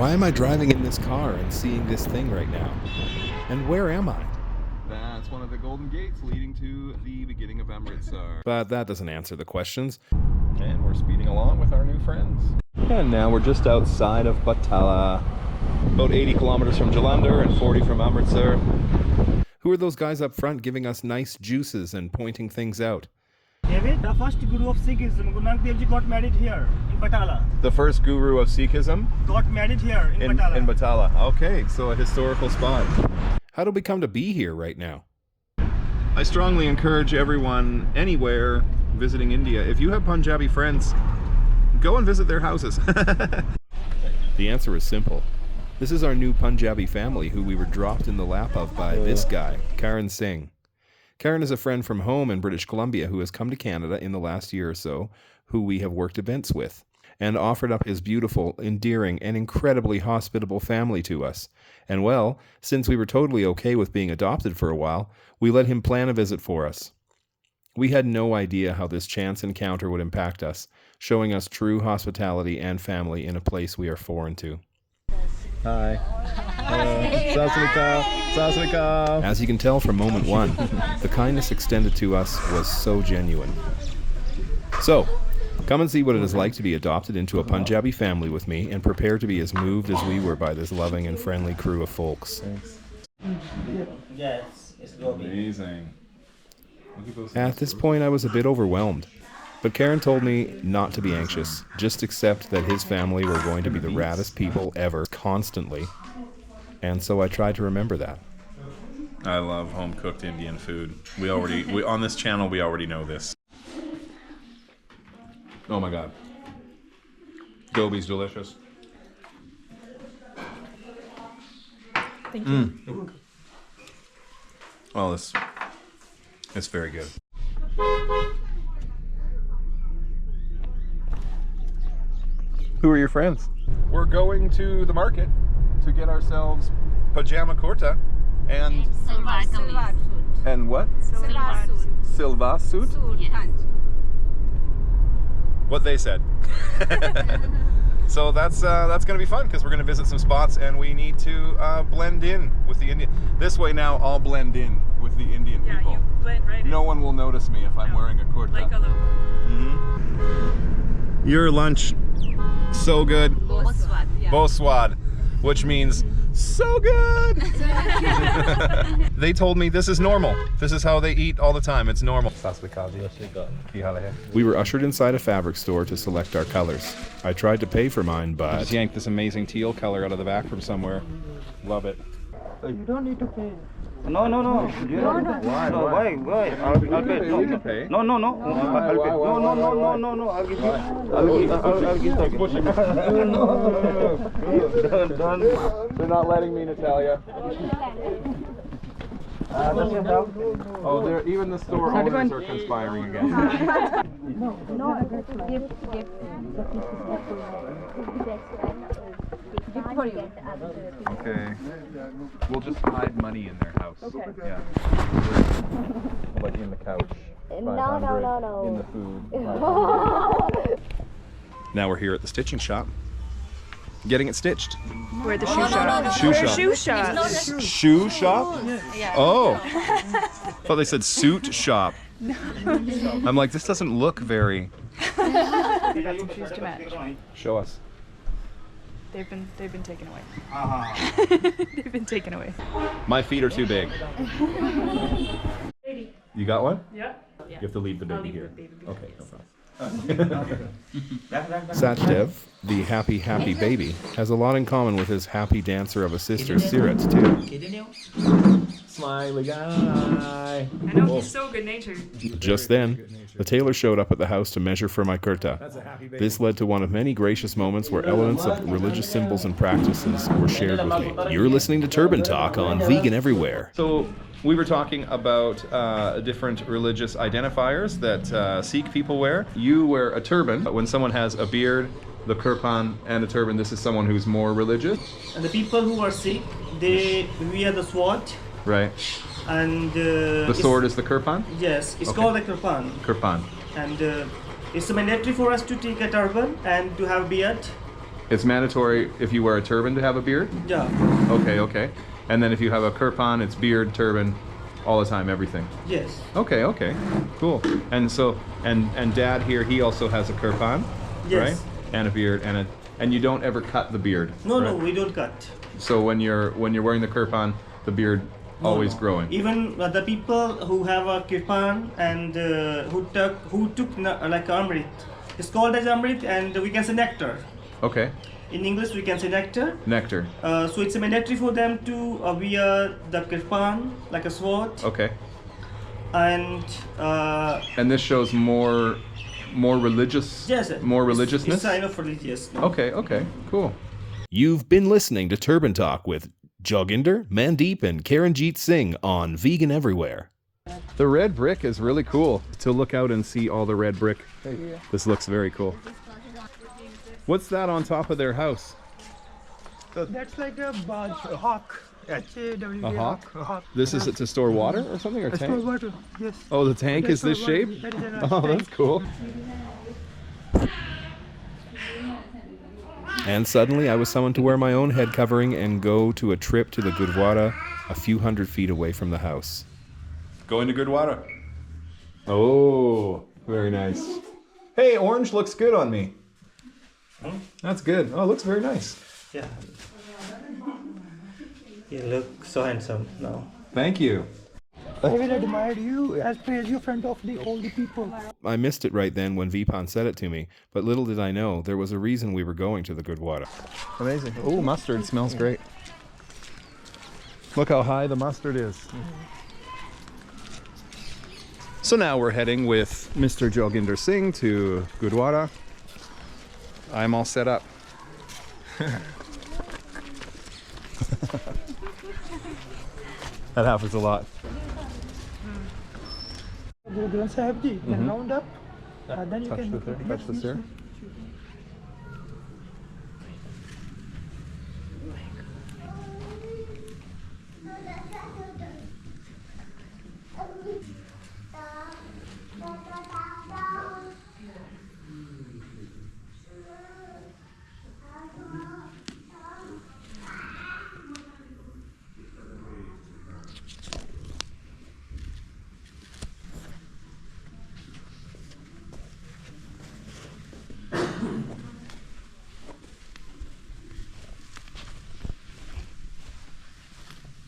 Why am I driving in this car and seeing this thing right now? And where am I? That's one of the golden gates leading to the beginning of Amritsar. But that doesn't answer the questions. And we're speeding along with our new friends. And now we're just outside of Batala. About 80 kilometers from Jalandhar and 40 from Amritsar. Who are those guys up front giving us nice juices and pointing things out? David, the first guru of Sikhism, Guru Nanak Dev Ji, got married here in Batala. The first guru of Sikhism? Got married here in Batala. In Batala. Okay, so a historical spot. How did we come to be here right now? I strongly encourage everyone anywhere visiting India, if you have Punjabi friends, go and visit their houses. The answer is simple. This is our new Punjabi family who we were dropped in the lap of by this guy, Karandeep Singh. Karan is a friend from home in British Columbia who has come to Canada in the last year or so, who we have worked events with, and offered up his beautiful, endearing, and incredibly hospitable family to us. And well, since we were totally okay with being adopted for a while, we let him plan a visit for us. We had no idea how this chance encounter would impact us, showing us true hospitality and family in a place we are foreign to. Hi. As you can tell from moment one, the kindness extended to us was so genuine. So, come and see what it is like to be adopted into a Punjabi family with me and prepare to be as moved as we were by this loving and friendly crew of folks. Thanks. Yes, it's Amazing. At this point, I was a bit overwhelmed. But Karen told me not to be anxious, just accept that his family were going to be the raddest people ever, constantly. And so I tried to remember that. I love home-cooked Indian food. We on this channel, we already know this. Oh my God. Gobi's delicious. Thank you. Oh, it's very good. Who are your friends? We're going to the market to get ourselves pajama kurta and and what? Silva suit. What they said. So that's gonna be fun because we're gonna visit some spots and we need to blend in with the Indian. This way now I'll blend in with the Indian people. Yeah, you blend right in. No one will notice me if I'm wearing a kurta. Like a logo. Mm-hmm. Your lunch, so good. Boswad, which means so good. They told me this is normal. This is how they eat all the time. It's normal. We were ushered inside a fabric store to select our colors. I tried to pay for mine, I but just yanked this amazing teal color out of the back from somewhere. Love it. You don't need to pay. No. You don't. Why? I'll pay. You can pay. No. I'll pay. No. I'll give you. I'll give you. Done. They're not letting me, Natalia. Oh, they're even the store owners are conspiring again. Gift for you. Okay. We'll just hide money in their house. Okay. Yeah. Like in the couch. No. In the food. now we're here at the stitching shop, getting it stitched. We're at the shoe shop. Shoe We're shop. a shoe shop. Shoe shop? Yeah. Oh. I thought they said suit shop. I'm like, this doesn't look very... We got some shoes to match. Show us. They've been taken away. Uh-huh. They've been taken away. My feet are too big. You got one? Yeah. You have to leave the baby here. Okay, no problem. Sachdev, the happy baby, has a lot in common with his happy dancer of a sister, Sirat, too. Smiley guy. I know, he's so good-natured. Just then, the tailor showed up at the house to measure for my kurta. This led to one of many gracious moments where elements of religious symbols and practices were shared with me. You're listening to Turban Talk on Vegan Everywhere. So we were talking about different religious identifiers that Sikh people wear. You wear a turban. When someone has a beard, the kirpan, and a turban, this is someone who's more religious. And the people who are Sikh, they wear the sword. Right. And the sword is the kirpan? Yes, it's Okay. called a kirpan. Kirpan. And it's mandatory for us to take a turban and to have beard. It's mandatory if you wear a turban to have a beard? Yeah. Okay, okay. And then if you have a kirpan, it's beard, turban, all the time, everything. Yes. Okay, okay. Cool. And so and dad here, he also has a kirpan, Yes. right? And a beard and you don't ever cut the beard. No, right? no, we don't cut. So when you're wearing the kirpan, the beard always growing. Even the people who have a kirpan and who took like amrit, it's called as amrit, and we can say nectar. Okay. In English, we can say nectar. Nectar. So it's mandatory for them to wear the kirpan like a sword. Okay. And this shows more religious. yes, More religiousness. It's sign of religious. No? Okay. Okay. Cool. You've been listening to Turban Talk with Joginder, Mandeep, and Karandeep Singh on Vegan Everywhere. The red brick is really cool to look out and see all the red brick. This looks very cool. What's that on top of their house? That's like a hawk. A hawk? This is it to store water or something, or tank? Water. Yes. Oh, the tank is this shape? Oh, that's cool. And suddenly I was summoned to wear my own head covering and go to a trip to the Gurdwara a few hundred feet away from the house. Going to Gurdwara. Oh, very nice. Hey, orange looks good on me. That's good. Oh, it looks very nice. Yeah. You look so handsome now. Thank you. I will admire you as praise you in front of all the people. I missed it right then when Vipan said it to me, but little did I know there was a reason we were going to the Gurdwara. Amazing. Oh, mustard smells great. Look how high the mustard is. So now we're heading with Mr. Joginder Singh to Gurdwara. I'm all set up. That happens a lot. Guru Granth Sahib Ji, then round up. Then you Touch can this here. Touch this here.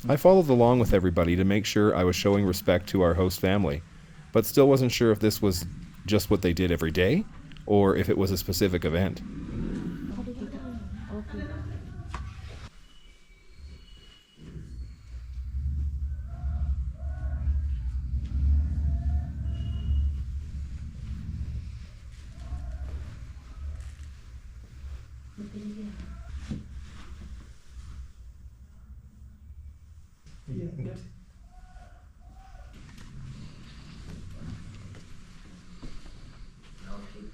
I followed along with everybody to make sure I was showing respect to our host family, but still wasn't sure if this was just what they did every day, or if it was a specific event.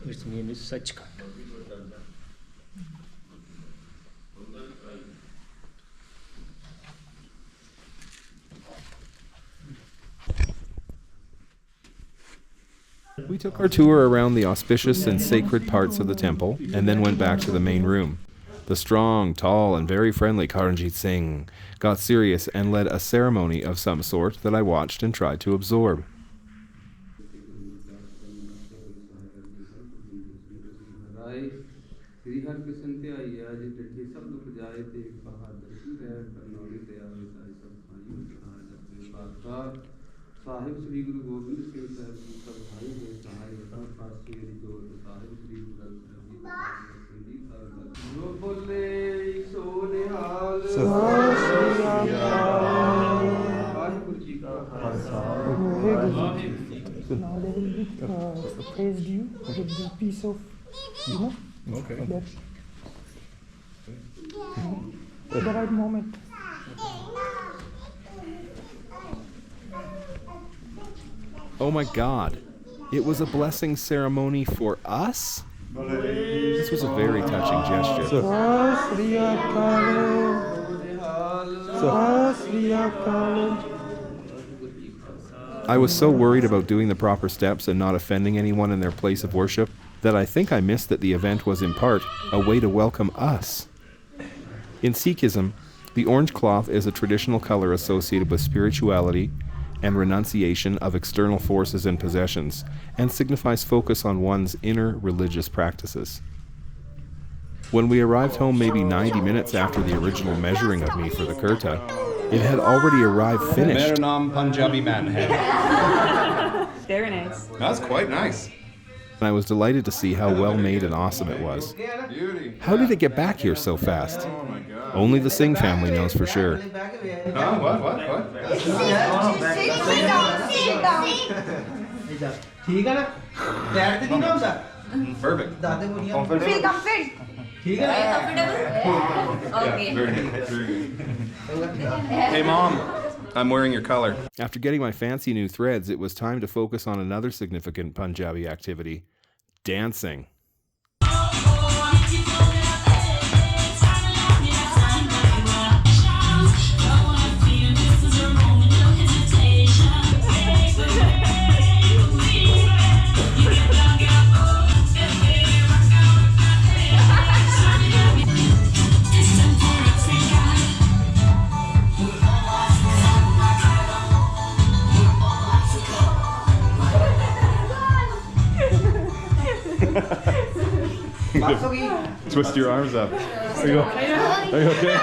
Its name is Sachkhand. We took our tour around the auspicious and sacred parts of the temple, and then went back to the main room. The strong, tall, and very friendly Karandeep Singh got serious and led a ceremony of some sort that I watched and tried to absorb. ਸਾਹਿਬ ਸ੍ਰੀ ਗੁਰੂ ਗੋਬਿੰਦ ਸਿੰਘ ਸਾਹਿਬ ਜੀ ਸਭ ਭਾਈ ਦੇ ਸਹਾਇ ਪਾਸੇ ਦੀ ਜੋਤ ਸਾਹਿਬ ਸ੍ਰੀ ਗੁਰੂ ਗ੍ਰੰਥ ਸਾਹਿਬ ਜੀ ਜੋ ਬੋਲੇ ਸੋ ਨਿਹਾਲ ਸਤਿ ਸ੍ਰੀ ਅਕਾਲ ਵਾਹਿਗੁਰੂ ਜੀ ਕਾ ਖਾਲਸਾ ਵਾਹਿਗੁਰੂ ਜੀ ਕੀ ਫਤਿਹ. Now they will be praised you with the piece of, Okay. the right moment. Oh my God, it was a blessing ceremony for us? This was a very touching gesture. I was so worried about doing the proper steps and not offending anyone in their place of worship that I think I missed that the event was in part a way to welcome us. In Sikhism, the orange cloth is a traditional color associated with spirituality and renunciation of external forces and possessions, and signifies focus on one's inner religious practices. When we arrived home maybe 90 minutes after the original measuring of me for the kurta, it had already arrived finished. Mere naam Punjabi man hai. Very nice. That's quite nice. And I was delighted to see how well made and awesome it was. Beauty. How did it get back here so fast? Oh my God. Only the Singh family knows for sure. Huh? What? Perfect. Okay. Very good. Hey Mom, I'm wearing your color. After getting my fancy new threads, it was time to focus on another significant Punjabi activity, dancing. Twist your arms up. Are you okay?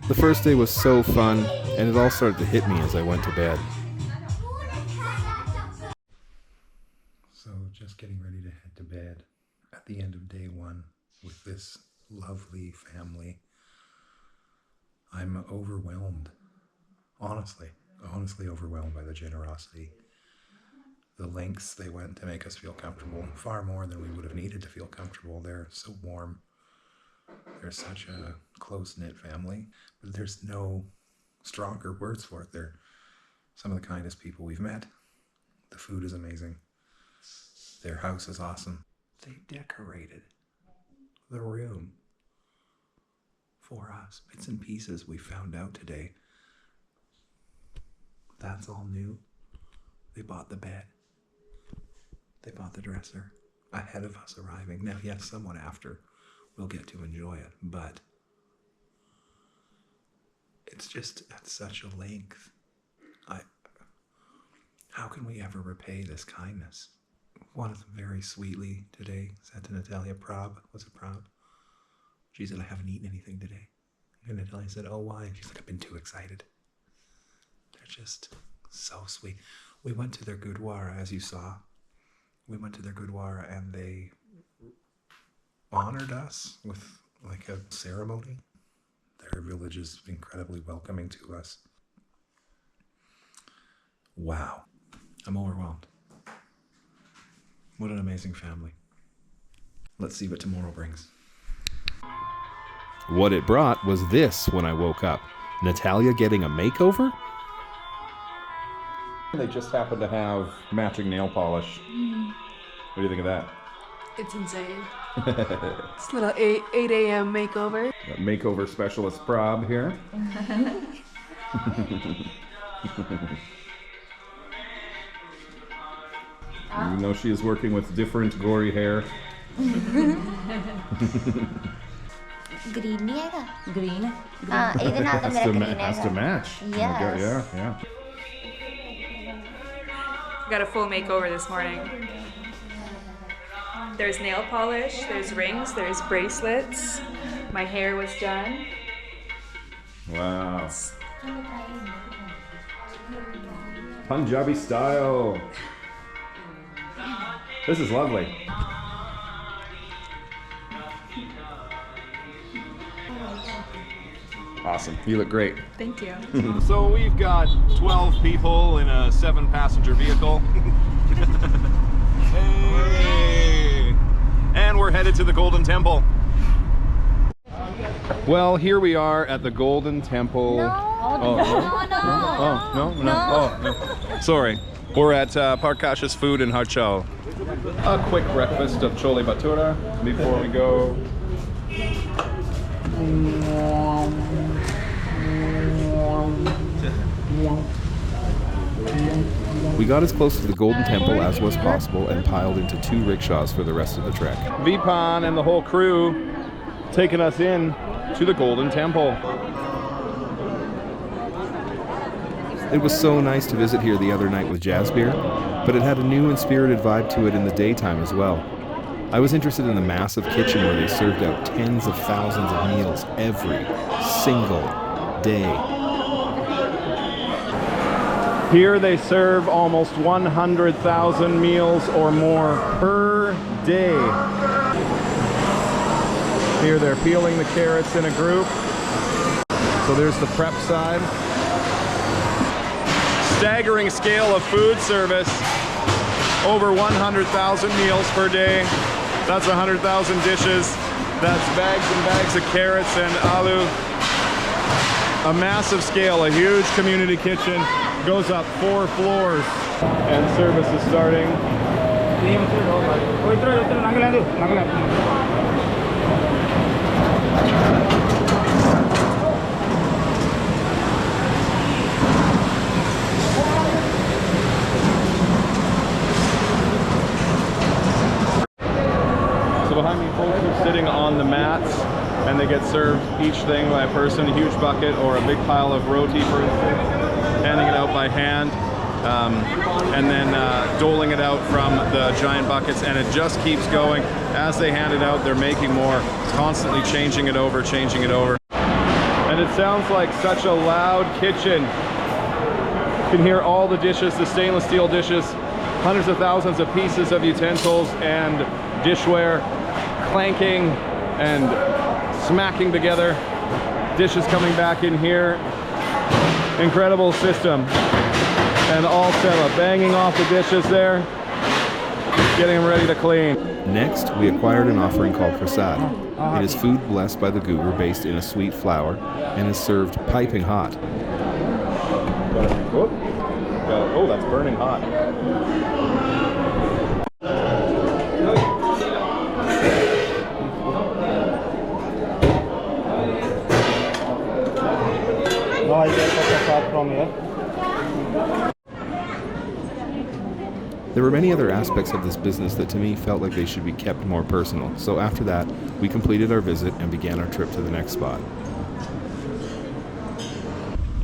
The first day was so fun, and it all started to hit me as I went to bed. So just getting ready to head to bed at the end of day one with this lovely family. I'm overwhelmed, honestly overwhelmed by the generosity, the lengths they went to make us feel comfortable, far more than we would have needed to feel comfortable. They're so warm. They're such a close-knit family, but there's no stronger words for it. They're some of the kindest people we've met. The food is amazing. Their house is awesome. They decorated the room for us. Bits and pieces we found out today. That's all new. They bought the bed. They bought the dresser ahead of us arriving. Now, yes, somewhat after we'll get to enjoy it, but it's just at such a length. How can we ever repay this kindness? One of them very sweetly today said to Natalia, Prab, was it Prab? She said, I haven't eaten anything today. And Natalia said, oh, why? And she's like, I've been too excited. They're just so sweet. We went to their Gurdwara, as you saw. We went to their Gurdwara and they honored us with like a ceremony. Their village is incredibly welcoming to us. Wow. I'm overwhelmed. What an amazing family. Let's see what tomorrow brings. What it brought was this when I woke up. Natalia getting a makeover? They just happen to have matching nail polish. What do you think of that? It's insane. It's a little 8 a.m. makeover. Makeover specialist Prab here. You know she is working with different gory hair. Green नहीं आएगा? Green. हाँ, इधर ना तो मेरा green has to match. Yes. Yeah. Got a full makeover this morning. There's nail polish, there's rings, there's bracelets. My hair was done. Wow. Punjabi style. This is lovely. Awesome. You look great. Thank you. So we've got 12 people in a 7-passenger vehicle. Hey! And we're headed to the Golden Temple. Well, here we are at the Golden Temple. No. Sorry. We're at Parkash's Food in Harchal. A quick breakfast of chole bhatura before we go. We got as close to the Golden Temple as was possible and piled into 2 rickshaws for the rest of the trek. Vipan and the whole crew taking us in to the Golden Temple. It was so nice to visit here the other night with jazz beer, but it had a new and spirited vibe to it in the daytime as well. I was interested in the massive kitchen where they served out tens of thousands of meals every single day. Here they serve almost 100,000 meals or more per day. Here they're peeling the carrots in a group. So there's the prep side. Staggering scale of food service. Over 100,000 meals per day. That's 100,000 dishes. That's bags and bags of carrots and aloo. A massive scale, a huge community kitchen. Goes up 4 floors. And service is starting. Behind me, folks are sitting on the mats and they get served each thing by a person, a huge bucket or a big pile of roti, for instance, handing it out by hand, and then doling it out from the giant buckets, and it just keeps going. As they hand it out, they're making more, constantly changing it over, And it sounds like such a loud kitchen. You can hear all the dishes, the stainless steel dishes, hundreds of thousands of pieces of utensils and dishware clanking and smacking together, dishes coming back in here. Incredible system. And all set up, banging off the dishes there, getting them ready to clean. Next, we acquired an offering called prasad. It is food blessed by the guru, based in a sweet flour, and is served piping hot. Oh, that's burning hot. I get prasad from here. There were many other aspects of this business that to me felt like they should be kept more personal, so after that, we completed our visit and began our trip to the next spot.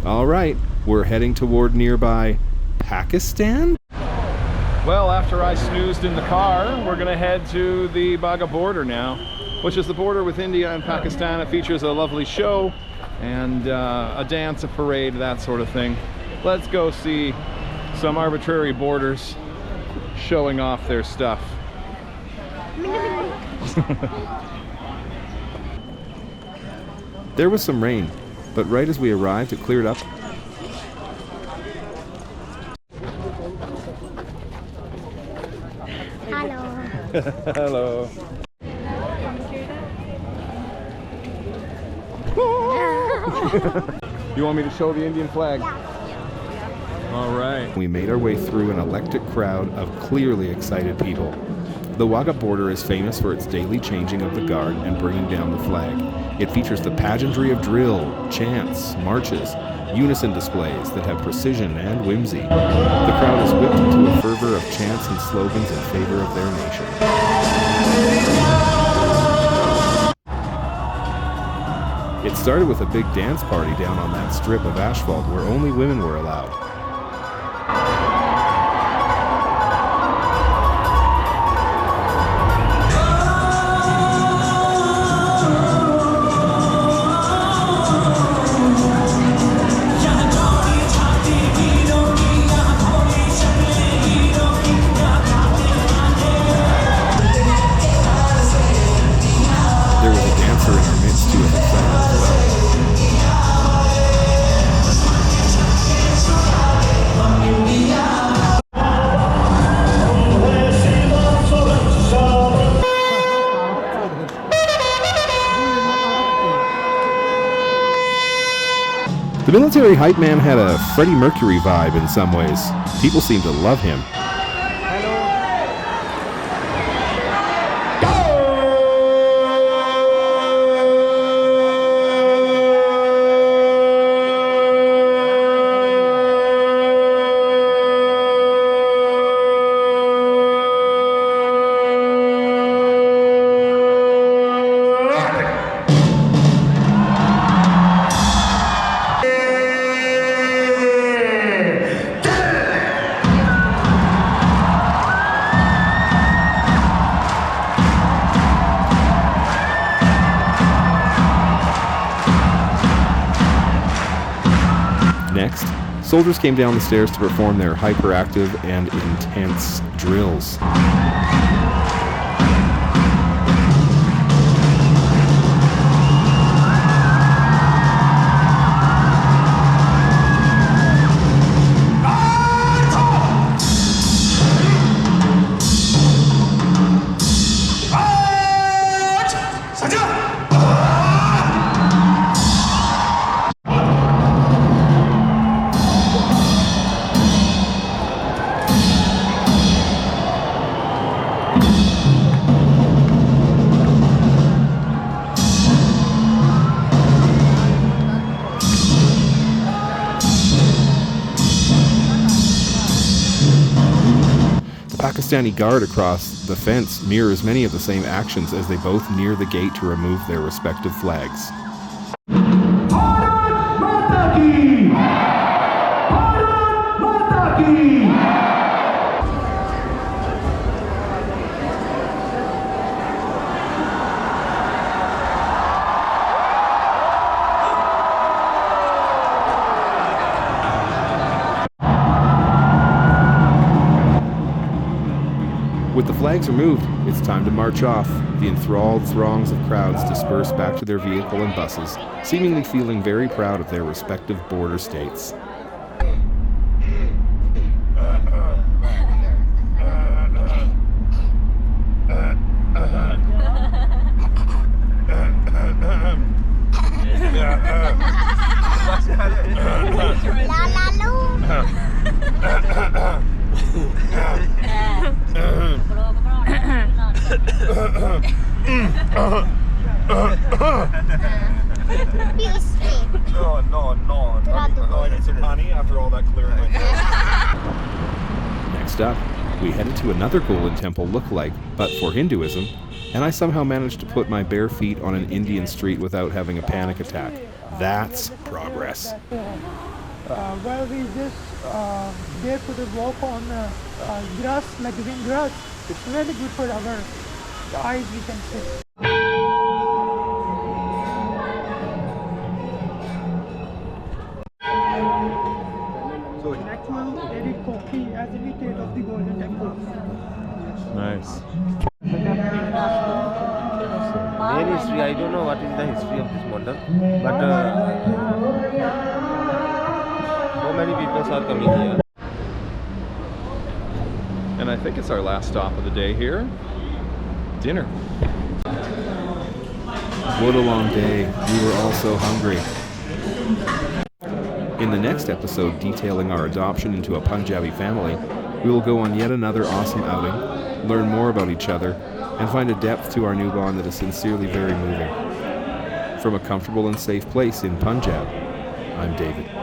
All right, we're heading toward nearby Pakistan? Well, after I snoozed in the car, we're gonna head to the Wagah Border now, which is the border with India and Pakistan. It features a lovely show and a dance, a parade, that sort of thing. Let's go see some arbitrary borders showing off their stuff. There was some rain, but right as we arrived, it cleared up. Hello. You want me to show the Indian flag? All right. We made our way through an electric crowd of clearly excited people. The Wagah Border is famous for its daily changing of the guard and bringing down the flag. It features the pageantry of drill, chants, marches, unison displays that have precision and whimsy. The crowd is whipped into a fervor of chants and slogans in favor of their nation. It started with a big dance party down on that strip of asphalt where only women were allowed. There was a dancer in our midst who was excited as well. The military hype man had a Freddie Mercury vibe in some ways. People seemed to love him. Soldiers came down the stairs to perform their hyperactive and intense drills. Pakistani guard across the fence mirrors many of the same actions as they both near the gate to remove their respective flags. With the flags removed, it's time to march off. The enthralled throngs of crowds disperse back to their vehicle and buses, seemingly feeling very proud of their respective border states. Next up, we headed to another Golden Temple lookalike, but for Hinduism, and I somehow managed to put my bare feet on an Indian street without having a panic attack. That's progress. Well, we just barefooted walk on grass, like green grass. It's really good for our eyes, we can say. So in actual Eric Koki as imitate of the Golden Temple. Nice. Main history, I don't know what is the history of this model, but so many people are coming here. And I think it's our last stop of the day here. Dinner. What a long day. We were all so hungry. In the next episode detailing our adoption into a Punjabi family, we will go on yet another awesome outing, learn more about each other, and find a depth to our new bond that is sincerely very moving. From a comfortable and safe place in Punjab, I'm David.